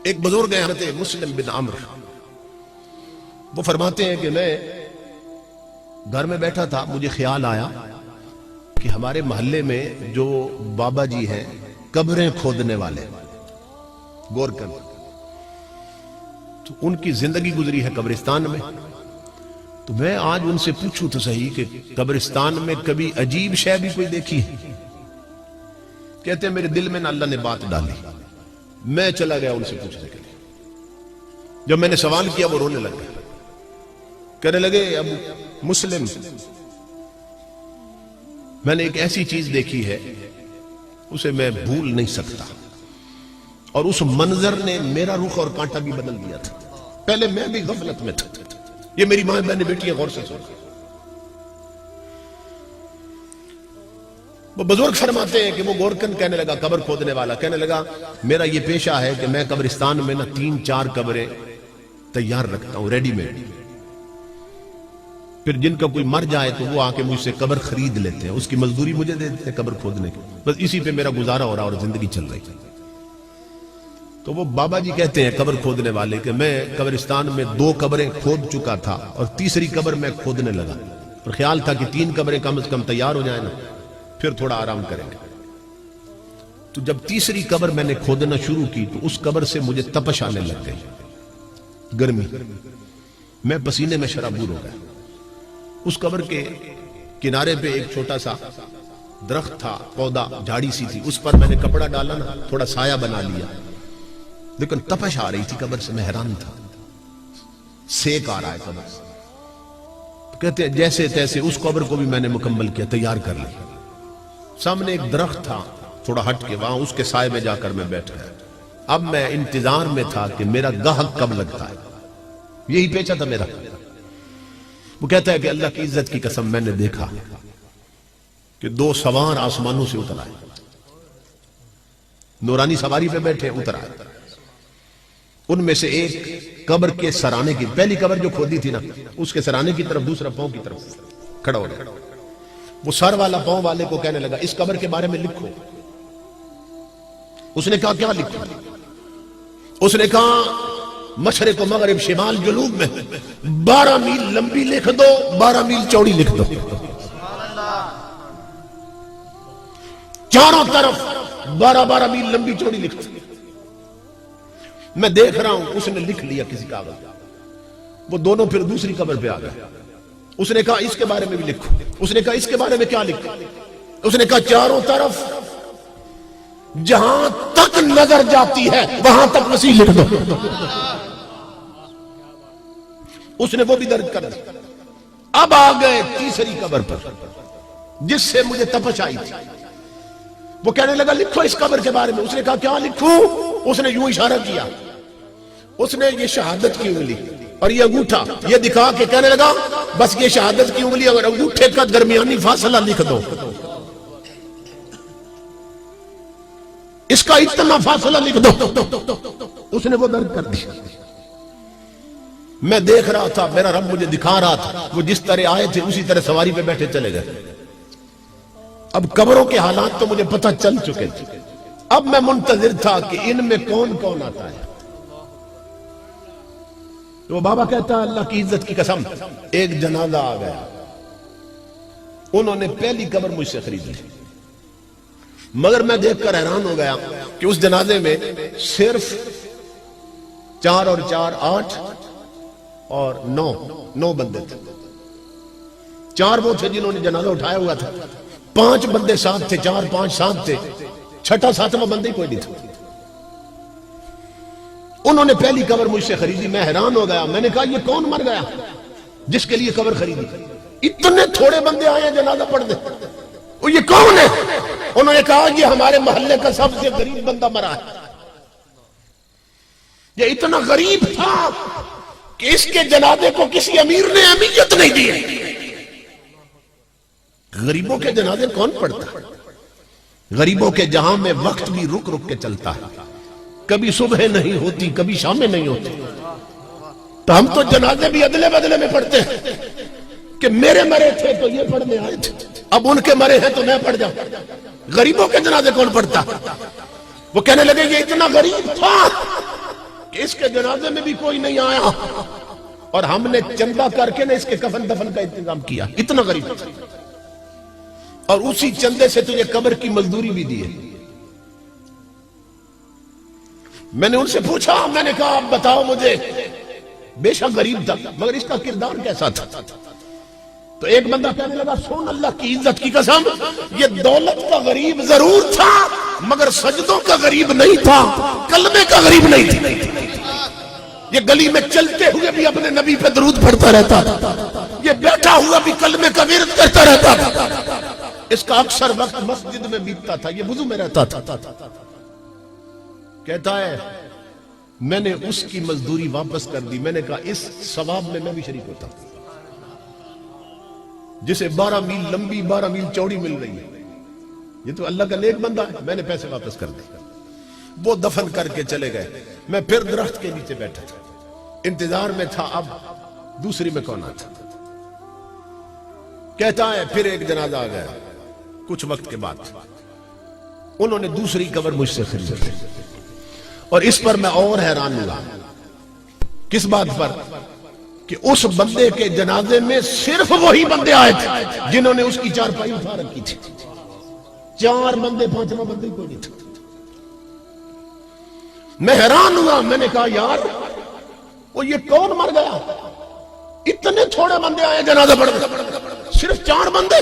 ایک بزرگ ہیں حضرت مسلم بن عمرو، وہ فرماتے ہیں کہ میں گھر میں بیٹھا تھا، مجھے خیال آیا کہ ہمارے محلے میں جو بابا جی ہیں قبریں کھودنے والے گورکن، تو ان کی زندگی گزری ہے قبرستان میں. تو میں آج ان سے پوچھوں تو صحیح کہ قبرستان میں کبھی عجیب شے بھی کوئی دیکھی ہے؟ کہتے ہیں میرے دل میں نہ اللہ نے بات ڈالی. میں چلا گیا ان سے پوچھنے کے لیے. جب میں نے سوال کیا وہ رونے لگ گئے، کہنے لگے ابو مسلم، میں نے ایک ایسی چیز دیکھی ہے اسے میں بھول نہیں سکتا، اور اس منظر نے میرا رخ اور کانٹا بھی بدل دیا تھا. پہلے میں بھی غفلت میں تھا. یہ میری ماں بہنیں بیٹیاں غور سے سن. وہ بزرگ فرماتے ہیں کہ وہ گورکن کہنے لگا، قبر کھودنے والا کہنے لگا میرا یہ پیشہ ہے کہ میں قبرستان میں 3-4 قبریں تیار رکھتا ہوں ریڈی میڈ، پھر جن کا کوئی مر جائے تو وہ آ کے مجھ سے قبر خرید لیتے ہیں، اس کی مزدوری مجھے دے دیتے ہیں قبر کھودنے کی، بس اسی پہ میرا گزارا ہو رہا اور زندگی چل رہی. تو وہ بابا جی کہتے ہیں قبر کھودنے والے کہ میں قبرستان میں 2 قبریں کھود چکا تھا اور تیسری قبر میں کھودنے لگا، اور خیال تھا کہ 3 قبریں کم از کم تیار ہو جائیں نا، پھر تھوڑا آرام کریں گے. تو جب تیسری قبر میں نے کھودنا شروع کی تو اس قبر سے مجھے تپش آنے لگ گئی، گرمی، میں پسینے میں شرابور ہو گیا. اس قبر کے کنارے پہ ایک چھوٹا سا درخت تھا، پودا، جھاڑی سی تھی، اس پر میں نے کپڑا ڈالا نا، تھوڑا سایہ بنا لیا، لیکن تپش آ رہی تھی قبر سے. میں حیران تھا، سیک آ رہا ہے قبر سے. کہتے ہیں جیسے تیسے اس قبر کو بھی میں نے مکمل کیا، تیار کر لیا. سامنے ایک درخت تھا تھوڑا ہٹ کے، وہاں اس کے سائے میں جا کر میں بیٹھا. اب میں انتظار میں تھا کہ میرا گاہک کب لگتا ہے، یہی پیچا تھا میرا. وہ کہتا ہے کہ اللہ کی عزت کی قسم میں نے دیکھا کہ 2 سوار آسمانوں سے اتر آئے، نورانی سواری پہ بیٹھے اتر آئے. ان میں سے ایک قبر کے سرانے کی، پہلی قبر جو کھودی تھی نا اس کے سرانے کی طرف، دوسرا پاؤں کی طرف کھڑا ہو گیا. وہ سر والا پاؤں والے کو کہنے لگا اس قبر کے بارے میں لکھو. اس نے کہا کیا لکھو؟ اس نے کہا مشرق و مغرب، شمال جنوب میں 12 میل لمبی لکھ دو، 12 میل چوڑی لکھ دو، چاروں طرف 12 میل لمبی چوڑی لکھ دو. میں دیکھ رہا ہوں اس نے لکھ لیا کسی کاغذ. وہ دونوں پھر دوسری قبر پہ آ گئے. اس نے کہا اس کے بارے میں بھی لکھو. اس نے کہا اس کے بارے میں کیا لکھو؟ اس نے کہا چاروں طرف جہاں تک نظر جاتی ہے وہاں تک مسیح لکھ دو. اس نے وہ بھی درج کر دیا. اب آ گئے تیسری قبر پر جس سے مجھے تپش آئی تھی. وہ کہنے لگا لکھو اس قبر کے بارے میں. اس نے کہا کیا لکھوں؟ اس نے یوں اشارہ کیا. اس نے یہ شہادت کی انگلی اور یہ انگوٹھا یہ دکھا کے کہنے لگا بس یہ شہادت کی انگلی اور انگوٹھے کا درمیانی فاصلہ لکھ دو. اس کا اتنا فاصلہ لکھ دو. اس نے وہ درج کر دیا. میں دیکھ رہا تھا، میرا رب مجھے دکھا رہا تھا، وہ جس طرح آئے تھے اسی طرح سواری پہ بیٹھے چلے گئے. اب قبروں کے حالات تو مجھے پتہ چل چکے تھے. اب میں منتظر تھا کہ ان میں کون کون آتا ہے. تو وہ بابا کہتا ہے اللہ کی عزت کی قسم ایک جنازہ آ گیا. انہوں نے پہلی قبر مجھ سے خریدی، مگر میں دیکھ کر حیران ہو گیا کہ اس جنازے میں صرف 4 اور 4 8 اور 9 بندے تھے. 4 وہ تھے جنہوں نے جنازہ اٹھایا ہوا تھا، 5 بندے ساتھ تھے، 4 5 7 تھے، 6واں 7واں بندے کوئی نہیں تھا. انہوں نے پہلی قبر مجھ سے خریدی. میں حیران ہو گیا. میں نے کہا یہ کون مر گیا جس کے لیے قبر خریدی؟ اتنے تھوڑے بندے آئے ہیں جنازہ پڑھ دے. یہ کون ہے؟ انہوں نے کہا یہ ہمارے محلے کا سب سے غریب بندہ مرا ہے. یہ اتنا غریب تھا کہ اس کے جنازے کو کسی امیر نے اہمیت نہیں دی. غریبوں کے جنازے کون پڑھتا؟ غریبوں کے جہاں میں وقت بھی رک رک کے چلتا ہے. کبھی صبح نہیں ہوتی، کبھی شامیں نہیں ہوتی. تو ہم تو جنازے بھی ادلے بدلے میں پڑھتے ہیں کہ میرے مرے تھے تو یہ پڑھنے آئے تھے، اب ان کے مرے ہیں تو میں پڑھ جاؤں. غریبوں کے جنازے کون پڑھتا؟ وہ کہنے لگے یہ اتنا غریب تھا کہ اس کے جنازے میں بھی کوئی نہیں آیا اور ہم نے چندہ کر کے اس کے کفن دفن کا انتظام کیا. اتنا غریب تھا اور اسی چندے سے تجھے قبر کی مزدوری بھی دی ہے. میں نے ان سے پوچھا, میں نے کہا آپ بتاؤ مجھے, بے شک غریب تھا مگر اس کا کردار کیسا تھا؟ تو ایک بندہ کہنے لگا سن اللہ کی عزت کی قسم, یہ دولت کا غریب ضرور تھا مگر سجدوں کا غریب نہیں تھا, کلمے کا غریب نہیں تھا. یہ گلی میں چلتے ہوئے بھی اپنے نبی پہ درود پڑھتا رہتا تھا, یہ بیٹھا ہوا بھی کلمے کا ورد کرتا رہتا تھا, اس کا اکثر وقت مسجد میں بیتتا تھا, یہ وضو میں رہتا تھا. کہتا ہے میں نے اس کی مزدوری واپس کر دی. میں نے کہا اس ثواب میں بھی شریک ہوتا, جسے 12 میل لمبی 12 میل چوڑی مل رہی ہے, یہ تو اللہ کا نیک بندہ ہے. میں نے پیسے واپس کر دی. وہ دفن کر کے چلے گئے. میں پھر درخت کے نیچے بیٹھا تھا, انتظار میں تھا اب دوسری میں کون آتا. کہتا ہے پھر ایک جنازہ آ گیا. کچھ وقت کے بعد انہوں نے دوسری قبر مجھ سے خریدی اور اس پر میں اور حیران ہوا. کس بات پر؟ کہ اس بندے کے جنازے میں صرف وہی بندے آئے تھے جنہوں نے اس کی چارپائی اٹھا رکھی تھی. 4 بندے, 5واں بندے کوئی نہیں تھا. میں حیران ہوا. میں نے کہا یار وہ یہ کون مر گیا؟ اتنے تھوڑے بندے آئے جنازہ پڑھ گئے, صرف 4 بندے,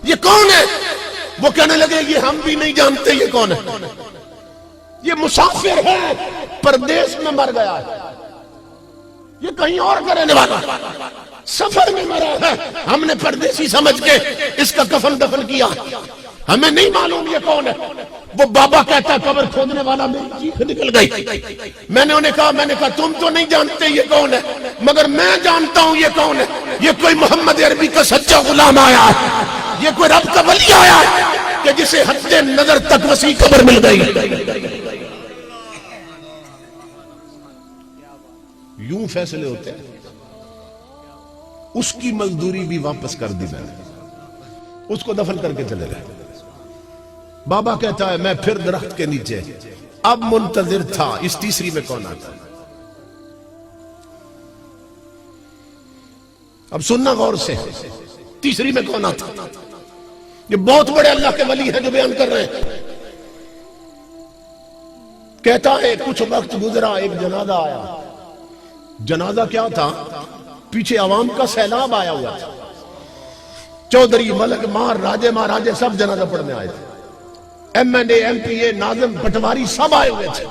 یہ کون ہے؟ وہ کہنے لگے یہ ہم بھی نہیں جانتے یہ کون ہے, یہ مسافر ہے, پردیس میں مر گیا ہے, یہ کہیں اور کا رہنے والا, سفر میں مرا ہے. ہم نے پردیسی سمجھ کے اس کا کفن دفن کیا, ہمیں نہیں معلوم یہ کون ہے. وہ بابا کہتا ہے قبر کھودنے والا میری چیخ نکل گئی. میں نے انہیں کہا تم تو نہیں جانتے یہ کون ہے مگر میں جانتا ہوں یہ کون ہے. یہ کوئی محمد عربی کا سچا غلام آیا ہے, یہ کوئی رب کا ولی آیا ہے کہ جسے حد نظر تک وسیع قبر مل گئی. یوں فیصلے ہوتے ہیں. اس کی مزدوری بھی واپس کر دی, میں نے اس کو دفن کر کے چلے گئے. بابا کہتا ہے میں پھر درخت کے نیچے اب منتظر تھا اس تیسری میں کون آتا. اب سننا غور سے, تیسری میں کون آتا. یہ بہت بڑے اللہ کے ولی ہیں جو بیان کر رہے ہیں. کہتا ہے کچھ وقت گزرا, ایک جنازہ آیا. جنازہ کیا تھا؟ پیچھے عوام کا سیلاب آیا ہوا تھا. چودھری, ملک مار, راجے مہاراجے سب جنازہ پڑھنے آئے تھے. ایم این اے, ایم پی اے, ناظم, پٹواری سب آئے ہوئے تھے.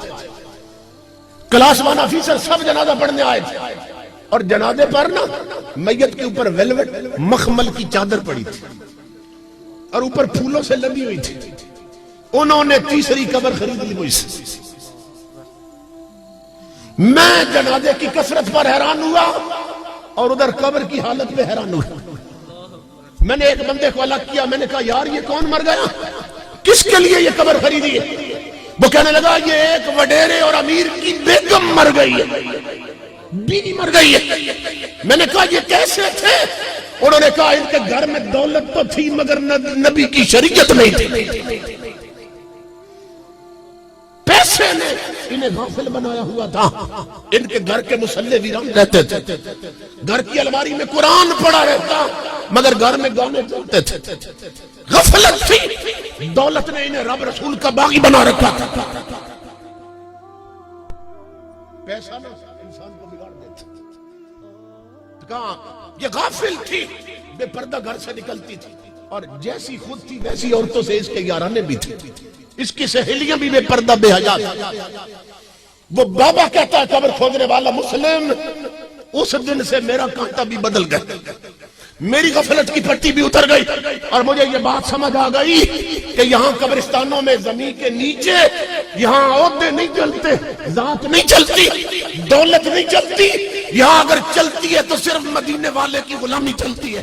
کلاس 1 آفیسر سب جنازہ پڑھنے آئے تھے. اور جنازے پر نا میت کے اوپر ویلوٹ مخمل کی چادر پڑی تھی اور اوپر پھولوں سے لگی ہوئی تھی. انہوں نے تیسری قبر خرید لی مجھ سے. میں جنازے کی کثرت پر حیران ہوا اور ادھر قبر کی حالت میں حیران ہوا. میں نے ایک بندے کو الگ کیا. میں نے کہا یار یہ کون مر گیا, کس کے لیے یہ قبر خریدی ہے؟ وہ کہنے لگا یہ ایک وڈیرے اور امیر کی بیگم مر گئی ہے, بیوی مر گئی ہے. میں نے کہا یہ کیسے تھے؟ انہوں نے کہا ان کے گھر میں دولت تو تھی مگر نبی کی شریعت نہیں تھی. پیسے نے انہیں غافل بنایا ہوا تھا. ان کے گھر کے مسلح ویران رہتے تھے, گھر کی الماری میں قرآن پڑا رہتا مگر گھر میں گانے چلتے تھے. غفلت تھی, دولت نے انہیں رب رسول کا باغی بنا رکھا تھا. پیسہ نہ انسان کو بگاڑ دیتا. کہاں یہ غافل تھی, بے پردہ گھر سے نکلتی تھی اور جیسی خود تھی ویسی عورتوں سے اس کے یارانے بھی تھے. اس کی سہیلیاں بھی بے پردہ بے حیا. وہ بابا کہتا ہے قبر کھودنے والا مسلم, اس دن سے میرا کانٹا بھی بدل گیا, میری غفلت کی پٹی بھی اتر گئی اور مجھے یہ بات سمجھ آ گئی کہ یہاں قبرستانوں میں زمین کے نیچے یہاں عہدے نہیں چلتے, ذات نہیں چلتی, دولت نہیں چلتی. یہاں اگر چلتی ہے تو صرف مدینے والے کی غلامی چلتی ہے.